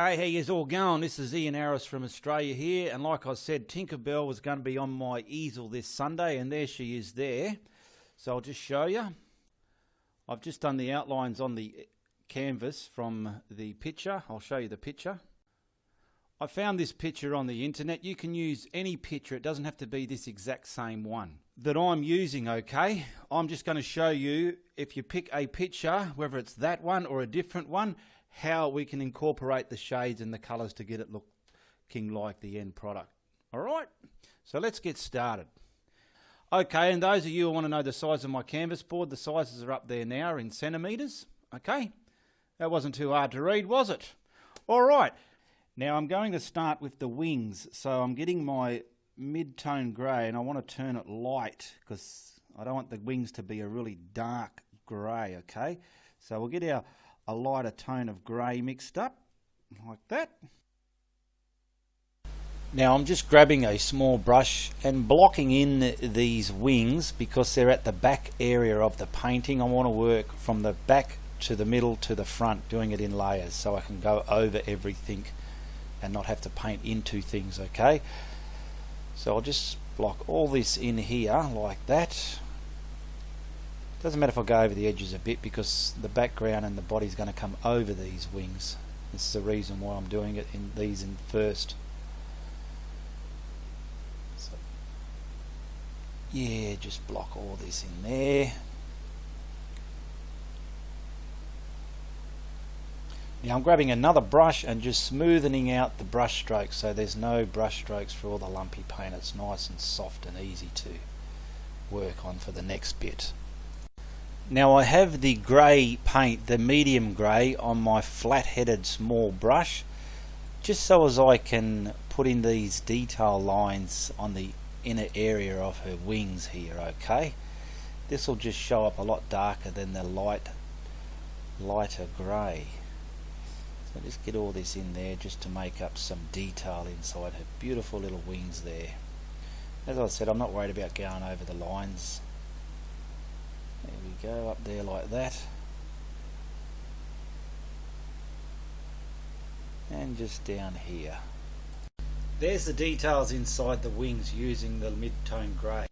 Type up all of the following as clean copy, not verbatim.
Okay, how yous all going? This is Ianapolis from Australia here, and like I said, Tinkerbell was going to be on my easel this Sunday, and there she is there. So I'll just show you. I've just done the outlines on the canvas from the picture. I'll show you the picture. I found this picture on the internet. You can use any picture. It doesn't have to be this exact same one that I'm using, okay? I'm just going to show you, if you pick a picture, whether it's that one or a different one, how we can incorporate the shades and the colours to get it looking like the end product. Alright, so let's get started. Okay, and those of you who want to know the size of my canvas board, the sizes are up there now in centimetres. Okay, that wasn't too hard to read, was it? Alright, now I'm going to start with the wings. So I'm getting my mid-tone grey and I want to turn it light because I don't want the wings to be a really dark grey, okay? So we'll get a lighter tone of grey mixed up, like that. Now I'm just grabbing a small brush and blocking in these wings because they're at the back area of the painting. I want to work from the back to the middle to the front, doing it in layers so I can go over everything and not have to paint into things, okay? So I'll just block all this in here like that. Doesn't matter if I go over the edges a bit because the background and the body's going to come over these wings. This is the reason why I'm doing it in these in first. So, yeah, just block all this in there. Now I'm grabbing another brush and just smoothing out the brush strokes so there's no brush strokes for all the lumpy paint. It's nice and soft and easy to work on for the next bit. Now I have the grey paint, the medium grey, on my flat-headed small brush, just so as I can put in these detail lines on the inner area of her wings here, okay? This will just show up a lot darker than the lighter grey. So just get all this in there just to make up some detail inside her beautiful little wings there. As I said, I'm not worried about going over the lines. There we go, up there like that. And just down here. There's the details inside the wings using the mid-tone grey.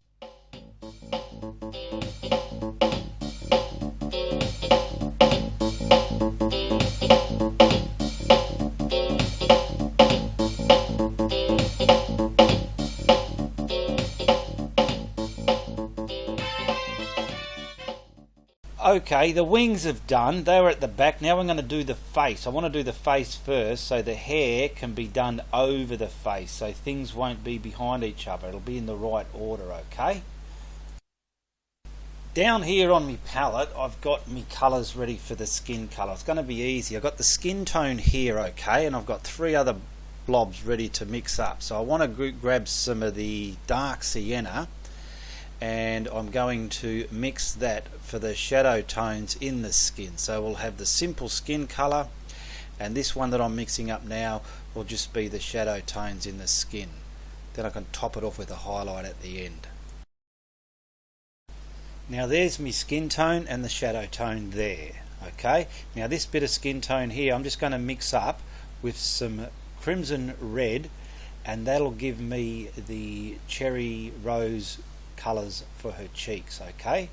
Okay, the wings have done. They were at the back. Now I'm going to do the face. I want to do the face first so the hair can be done over the face so things won't be behind each other. It'll be in the right order, okay? Down here on my palette I've got my colours ready for the skin colour. It's going to be easy. I've got the skin tone here, okay, and I've got 3 other blobs ready to mix up. So I want to grab some of the dark sienna and I'm going to mix that for the shadow tones in the skin. So we'll have the simple skin colour, and this one that I'm mixing up now will just be the shadow tones in the skin. Then I can top it off with a highlight at the end. Now there's my skin tone and the shadow tone there. Okay, now this bit of skin tone here I'm just going to mix up with some crimson red, and that'll give me the cherry rose colours for her cheeks, okay?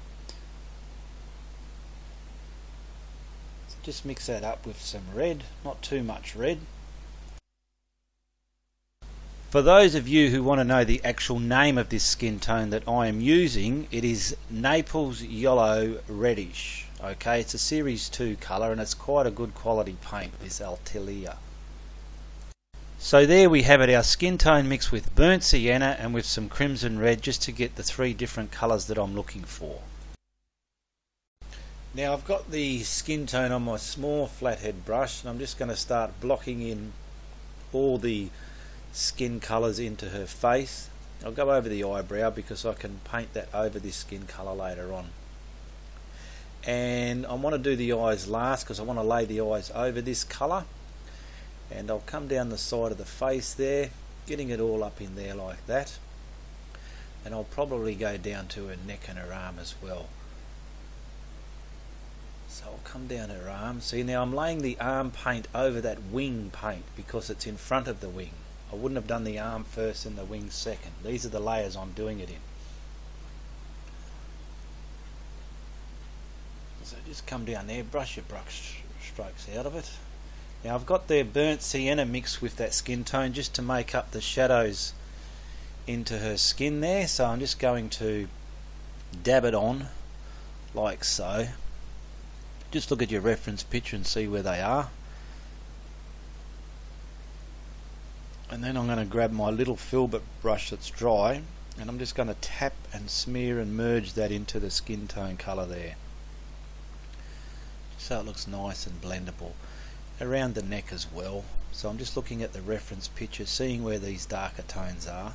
So just mix that up with some red, not too much red. For those of you who want to know the actual name of this skin tone that I am using, it is Naples Yellow Reddish, okay? It's a Series 2 colour and it's quite a good quality paint, this Altilia. So there we have it, our skin tone mixed with burnt sienna and with some crimson red, just to get the 3 different colours that I'm looking for. Now I've got the skin tone on my small flathead brush and I'm just going to start blocking in all the skin colours into her face. I'll go over the eyebrow because I can paint that over this skin colour later on. And I want to do the eyes last because I want to lay the eyes over this colour. And I'll come down the side of the face there, getting it all up in there like that, and I'll probably go down to her neck and her arm as well. So I'll come down her arm. See, now I'm laying the arm paint over that wing paint because it's in front of the wing. I wouldn't have done the arm first and the wing second. These are the layers I'm doing it in. So just come down there, brush your brush strokes out of it. Now I've got the burnt sienna mixed with that skin tone just to make up the shadows into her skin there. So I'm just going to dab it on like so. Just look at your reference picture and see where they are. And then I'm going to grab my little filbert brush that's dry, and I'm just going to tap and smear and merge that into the skin tone colour there, so it looks nice and blendable around the neck as well. So I'm just looking at the reference picture, seeing where these darker tones are,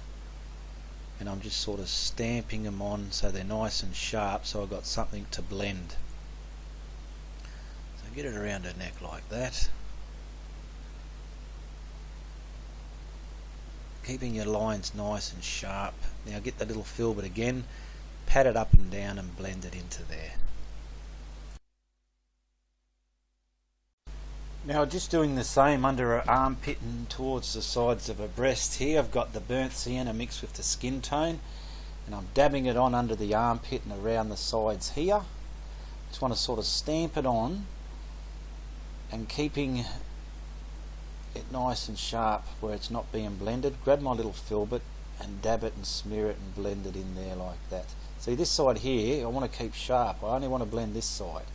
and I'm just sort of stamping them on so they're nice and sharp, so I've got something to blend. So get it around her neck like that, keeping your lines nice and sharp. Now get the little filbert again, pat it up and down and blend it into there. Now just doing the same under her armpit and towards the sides of her breast here. I've got the burnt sienna mixed with the skin tone, and I'm dabbing it on under the armpit and around the sides here. Just want to sort of stamp it on and keeping it nice and sharp where it's not being blended. Grab my little filbert and dab it and smear it and blend it in there like that. See, this side here I want to keep sharp. I only want to blend this side.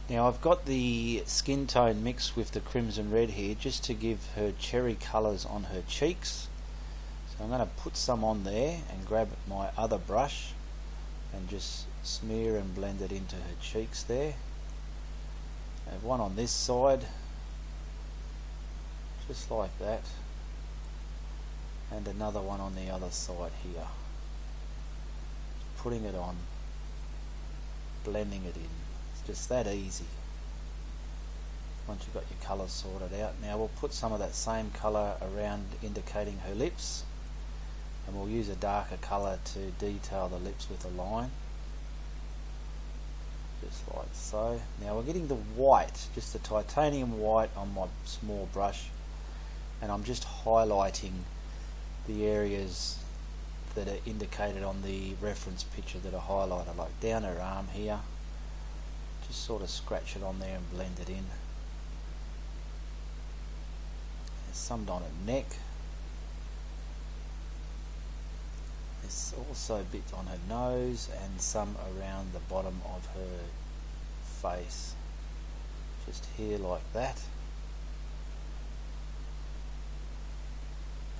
Now I've got the skin tone mixed with the crimson red here just to give her cherry colours on her cheeks. So I'm going to put some on there and grab my other brush and just smear and blend it into her cheeks there. I have one on this side, just like that, and another one on the other side here. Putting it on, blending it in. It's just that easy once you've got your colours sorted out. Now we'll put some of that same colour around indicating her lips, and we'll use a darker colour to detail the lips with a line, just like so. Now we're getting the white, just the titanium white on my small brush, and I'm just highlighting the areas that are indicated on the reference picture that are highlighted, like down her arm here. Just sort of scratch it on there and blend it in. There's some on her neck. There's also bits on her nose and some around the bottom of her face. Just here like that.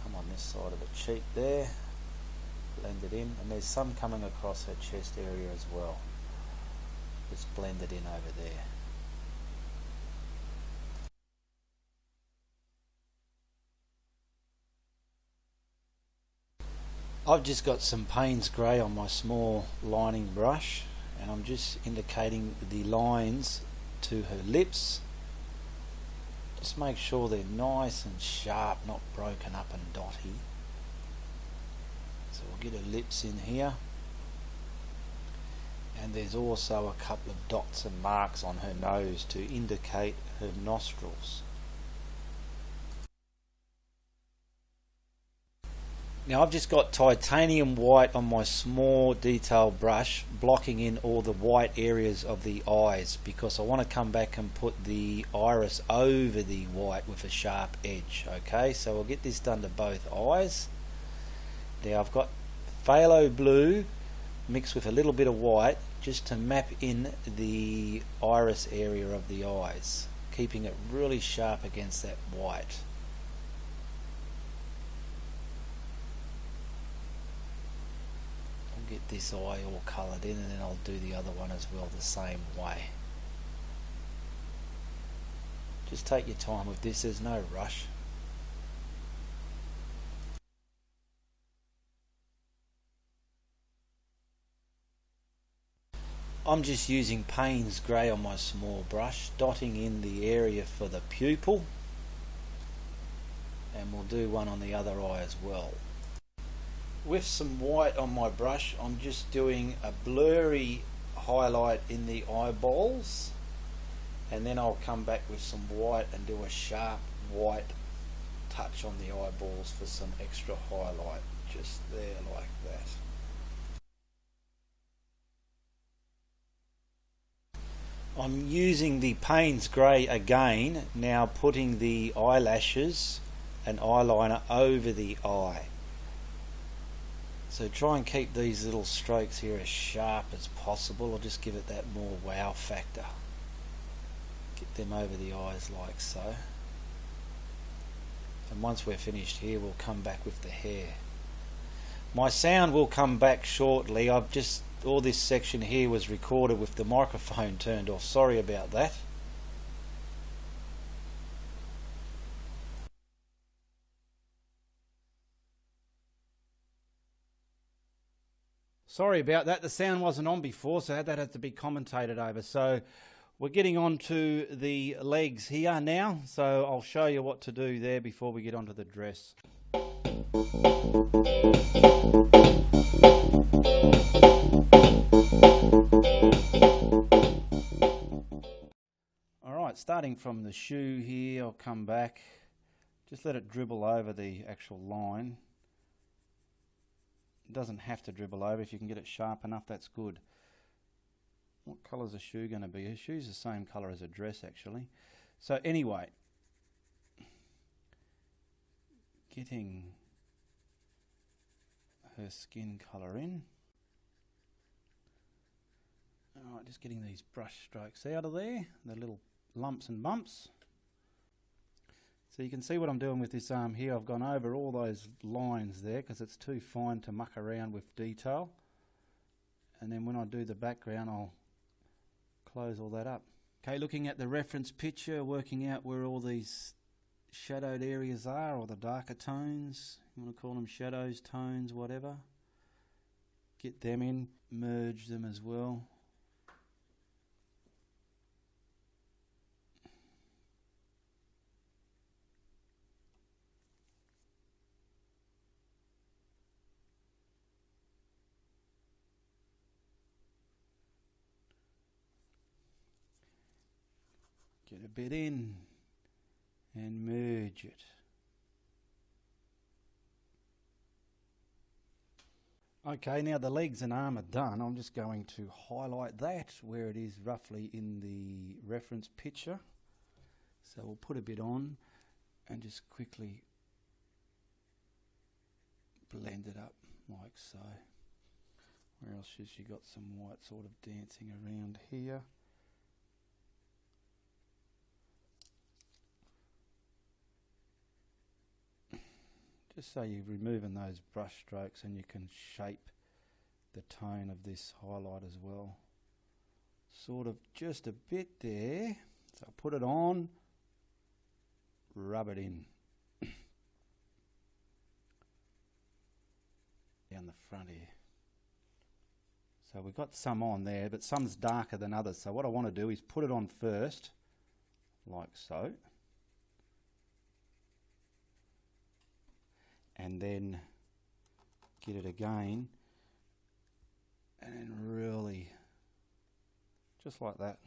Come on this side of the cheek there, blend it in, and there's some coming across her chest area as well. Just blend it in over there. I've just got some Payne's grey on my small lining brush, and I'm just indicating the lines to her lips. Just make sure they're nice and sharp, not broken up and dotty. So we'll get her lips in here. And there's also a couple of dots and marks on her nose to indicate her nostrils. Now I've just got titanium white on my small detail brush, blocking in all the white areas of the eyes, because I want to come back and put the iris over the white with a sharp edge. Okay, so I'll get this done to both eyes. Now I've got phthalo blue mixed with a little bit of white just to map in the iris area of the eyes, keeping it really sharp against that white. I'll get this eye all coloured in, and then I'll do the other one as well the same way. Just take your time with this, there's no rush. I'm just using Payne's grey on my small brush, dotting in the area for the pupil, and we'll do one on the other eye as well. With some white on my brush, I'm just doing a blurry highlight in the eyeballs, and then I'll come back with some white and do a sharp white touch on the eyeballs for some extra highlight, just there like that. I'm using the Payne's Grey again, now putting the eyelashes and eyeliner over the eye. So try and keep these little strokes here as sharp as possible. I'll just give it that more wow factor. Get them over the eyes like so. And once we're finished here, we'll come back with the hair. My sound will come back shortly. All this section here was recorded with the microphone turned off. Sorry about that. Sorry about that. The sound wasn't on before, so that had to be commentated over. So we're getting on to the legs here now. So I'll show you what to do there before we get onto the dress. Alright, starting from the shoe here, I'll come back. Just let it dribble over the actual line. It doesn't have to dribble over. If you can get it sharp enough, that's good. What colour is a shoe going to be? A shoe's the same colour as a dress, actually. So anyway, getting her skin colour in. Alright, just getting these brush strokes out of there, the little lumps and bumps. So you can see what I'm doing with this arm here. I've gone over all those lines there because it's too fine to muck around with detail. And then when I do the background, I'll close all that up. Okay, looking at the reference picture, working out where all these shadowed areas are, or the darker tones. You want to call them shadows, tones, whatever. Get them in, merge them as well. Get a bit in and merge it. Okay, now the legs and arm are done. I'm just going to highlight that where it is roughly in the reference picture. So we'll put a bit on and just quickly blend it up like so. Where else has she got some white sort of dancing around here? Just so you're removing those brush strokes and you can shape the tone of this highlight as well. Sort of just a bit there. So put it on, rub it in. Down the front here. So we've got some on there, but some's darker than others. So what I want to do is put it on first, like so. And then get it again, and then really, just like that.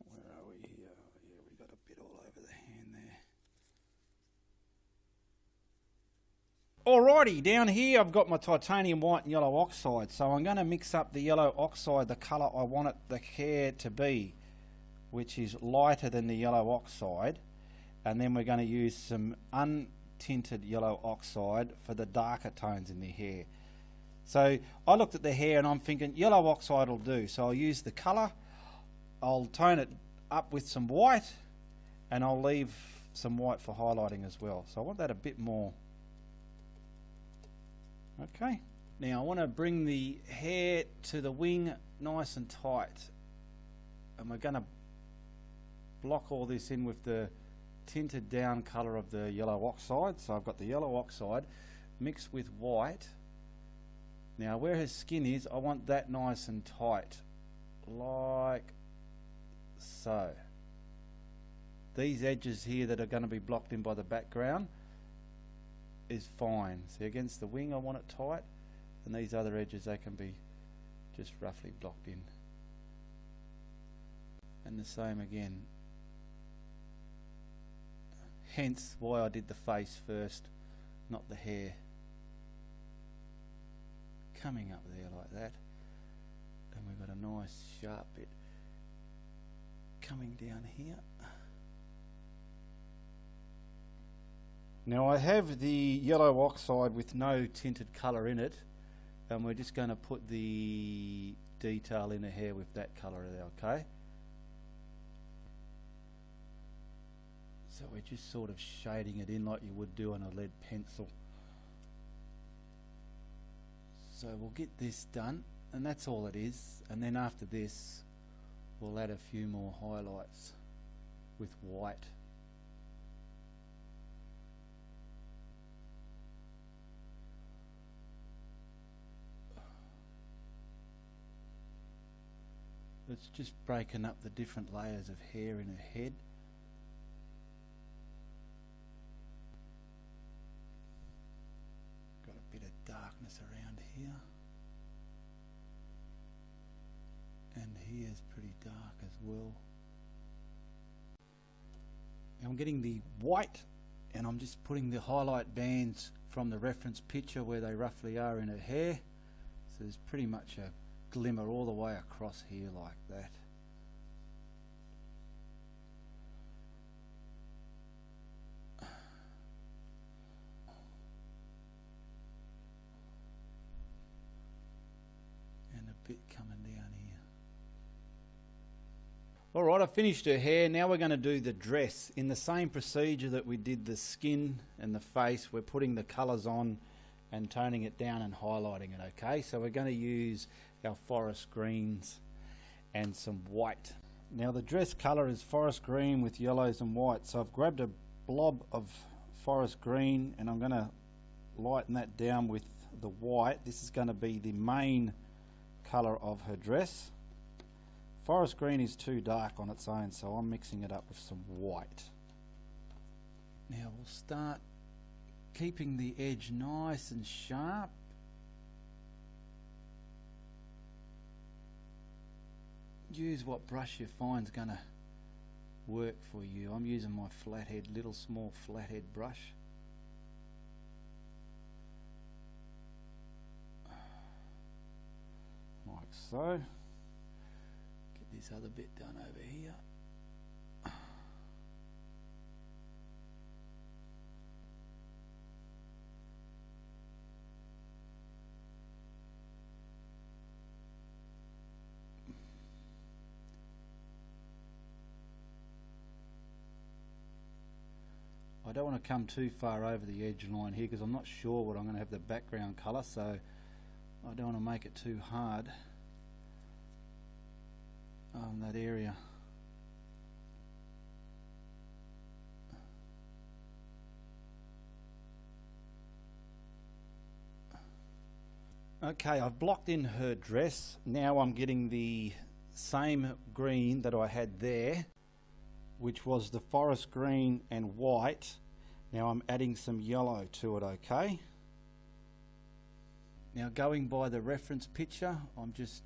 Where are we here? Yeah, we got a bit all over the hand there. Alrighty, down here I've got my titanium white and yellow oxide, so I'm going to mix up the yellow oxide, the colour I want the hair to be, which is lighter than the yellow oxide, and then we're going to use some untinted yellow oxide for the darker tones in the hair. So I looked at the hair and I'm thinking yellow oxide will do, so I'll use the colour, I'll tone it up with some white, and I'll leave some white for highlighting as well. So I want that a bit more. Okay, now I want to bring the hair to the wing nice and tight, and we're going to block all this in with the tinted down colour of the yellow oxide. So I've got the yellow oxide mixed with white. Now where her skin is, I want that nice and tight, like so. these edges here that are going to be blocked in by the background is fine. See, against the wing I want it tight, and these other edges, they can be just roughly blocked in. And the same again. Hence why I did the face first, not the hair. Coming up there like that, and we've got a nice sharp bit coming down here. Now I have the yellow oxide with no tinted colour in it, and we're just going to put the detail in the hair with that colour there, okay? So we're just sort of shading it in like you would do on a lead pencil. So we'll get this done, and that's all it is, and then after this we'll add a few more highlights with white. It's just breaking up the different layers of hair in her head. Got a bit of darkness around here. And here's pretty dark as well. Now I'm getting the white, and I'm just putting the highlight bands from the reference picture where they roughly are in her hair. So there's pretty much a glimmer all the way across here like that. And a bit coming down here. Alright, I finished her hair. Now we're going to do the dress. In the same procedure that we did the skin and the face, we're putting the colours on and toning it down and highlighting it, okay? So we're going to use our forest greens and some white. Now the dress colour is forest green with yellows and white, so I've grabbed a blob of forest green and I'm going to lighten that down with the white. This is going to be the main colour of her dress. Forest green is too dark on its own, so I'm mixing it up with some white. Now we'll start keeping the edge nice and sharp. Use what brush you find's gonna work for you. I'm using my flathead, little small flathead brush. Like so. Get this other bit done over here. I don't want to come too far over the edge line here because I'm not sure what I'm going to have the background colour, so I don't want to make it too hard on that area. Okay, I've blocked in her dress. Now I'm getting the same green that I had there, which was the forest green and white. Now I'm adding some yellow to it, okay? Now going by the reference picture, I'm just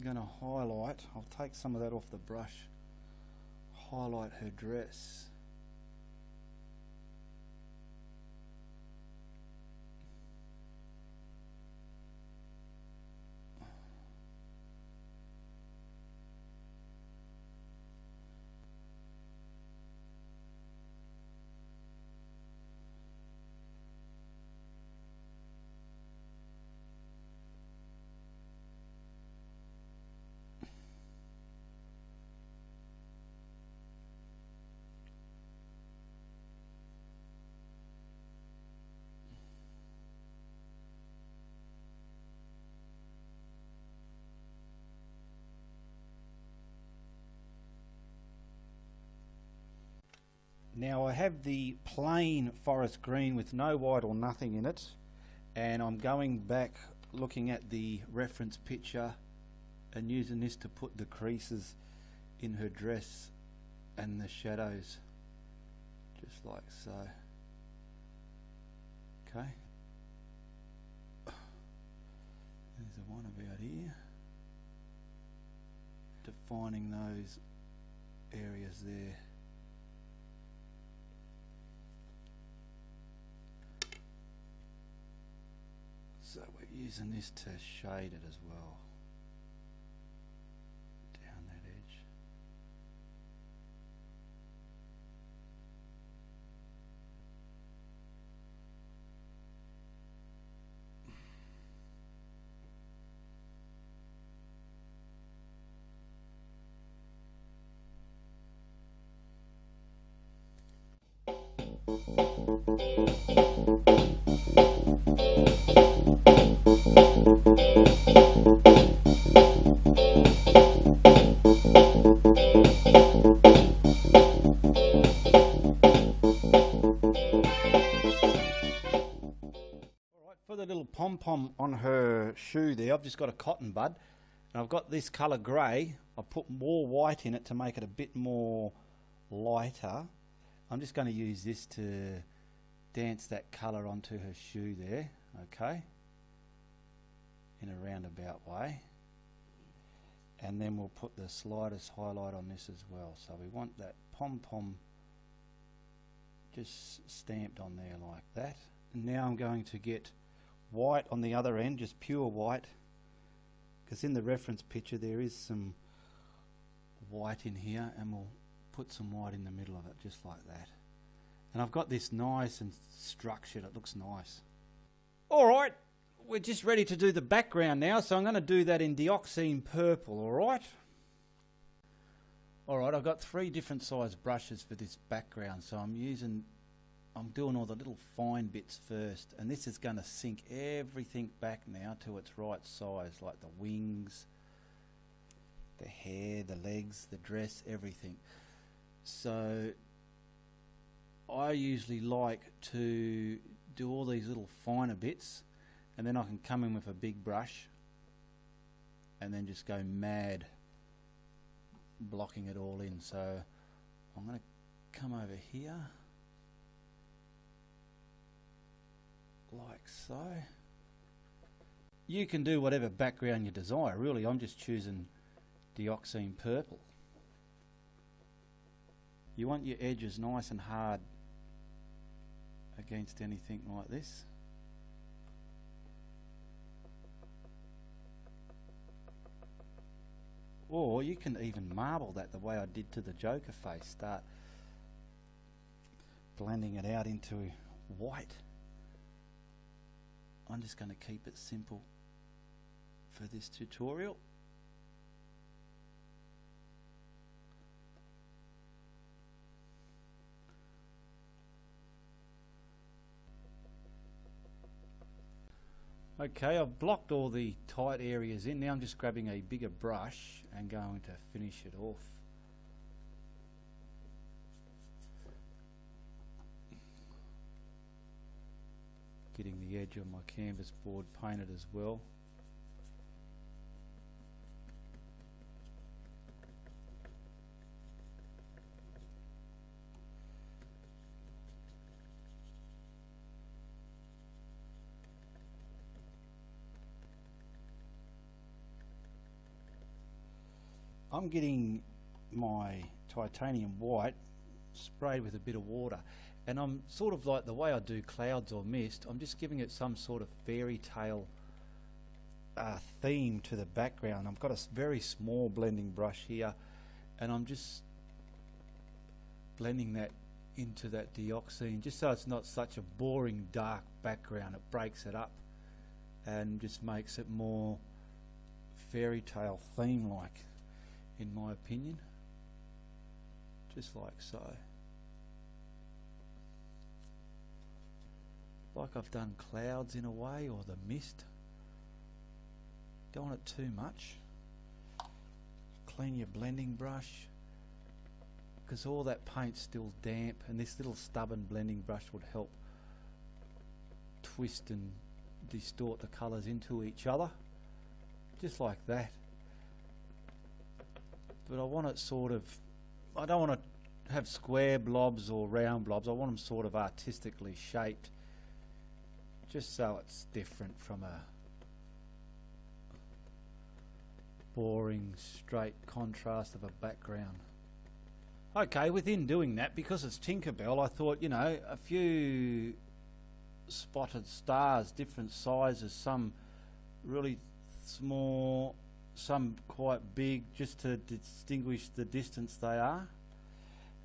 going to highlight. I'll take some of that off the brush. Highlight her dress. Now I have the plain forest green with no white or nothing in it, and I'm going back looking at the reference picture and using this to put the creases in her dress and the shadows, just like so. Okay. There's the one about here, defining those areas there. So we're using this to shade it as well, down that edge. For the little pom-pom on her shoe there, I've just got a cotton bud, and I've got this colour grey. I put more white in it to make it a bit more lighter. I'm just going to use this to dance that colour onto her shoe there, okay, in a roundabout way. And then we'll put the slightest highlight on this as well. So we want that pom-pom just stamped on there like that. And now I'm going to get white on the other end, just pure white, because in the reference picture there is some white in here, and we'll put some white in the middle of it, just like that. And I've got this nice and structured, it looks nice. Alright, we're just ready to do the background now, so I'm going to do that in dioxine purple, alright? Alright, I've got 3 different size brushes for this background, so I'm doing all the little fine bits first, and this is going to sink everything back now to its right size, like the wings, the hair, the legs, the dress, everything. So I usually like to do all these little finer bits, and then I can come in with a big brush and then just go mad blocking it all in. So I'm going to come over here like so. You can do whatever background you desire, really. I'm just choosing dioxine purple. You want your edges nice and hard against anything like this. Or you can even marble that the way I did to the Joker face. Start blending it out into white. I'm just going to keep it simple for this tutorial. Okay, I've blocked all the tight areas in. Now I'm just grabbing a bigger brush and going to finish it off. Getting the edge of my canvas board painted as well. I'm getting my titanium white sprayed with a bit of water, and I'm sort of like the way I do clouds or mist, I'm just giving it some sort of fairy tale theme to the background. I've got a very small blending brush here, and I'm just blending that into that dioxine just so it's not such a boring dark background. It breaks it up and just makes it more fairy tale theme like, in my opinion, just like so. Like I've done clouds in a way, or the mist. Don't want it too much. Clean your blending brush, because all that paint's still damp, and this little stubborn blending brush would help twist and distort the colours into each other, just like that. But I want it sort of, I don't want to have square blobs or round blobs. I want them sort of artistically shaped, just so it's different from a boring straight contrast of a background. Okay, within doing that, because it's Tinkerbell, I thought, you know, a few spotted stars, different sizes, some really small, some quite big, just to distinguish the distance they are.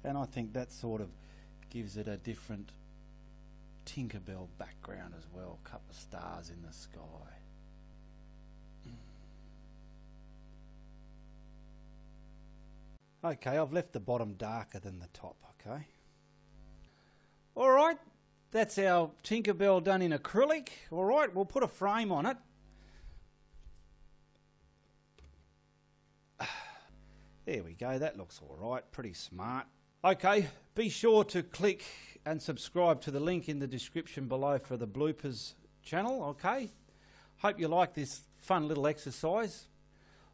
And I think that sort of gives it a different Tinkerbell background as well. A couple of stars in the sky. Okay, I've left the bottom darker than the top, okay? Alright, that's our Tinkerbell done in acrylic. Alright, we'll put a frame on it. There we go, that looks alright, pretty smart. Okay, be sure to click and subscribe to the link in the description below for the bloopers channel, okay? Hope you like this fun little exercise.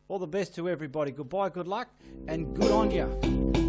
All the best to everybody. Goodbye, good luck, and good on ya.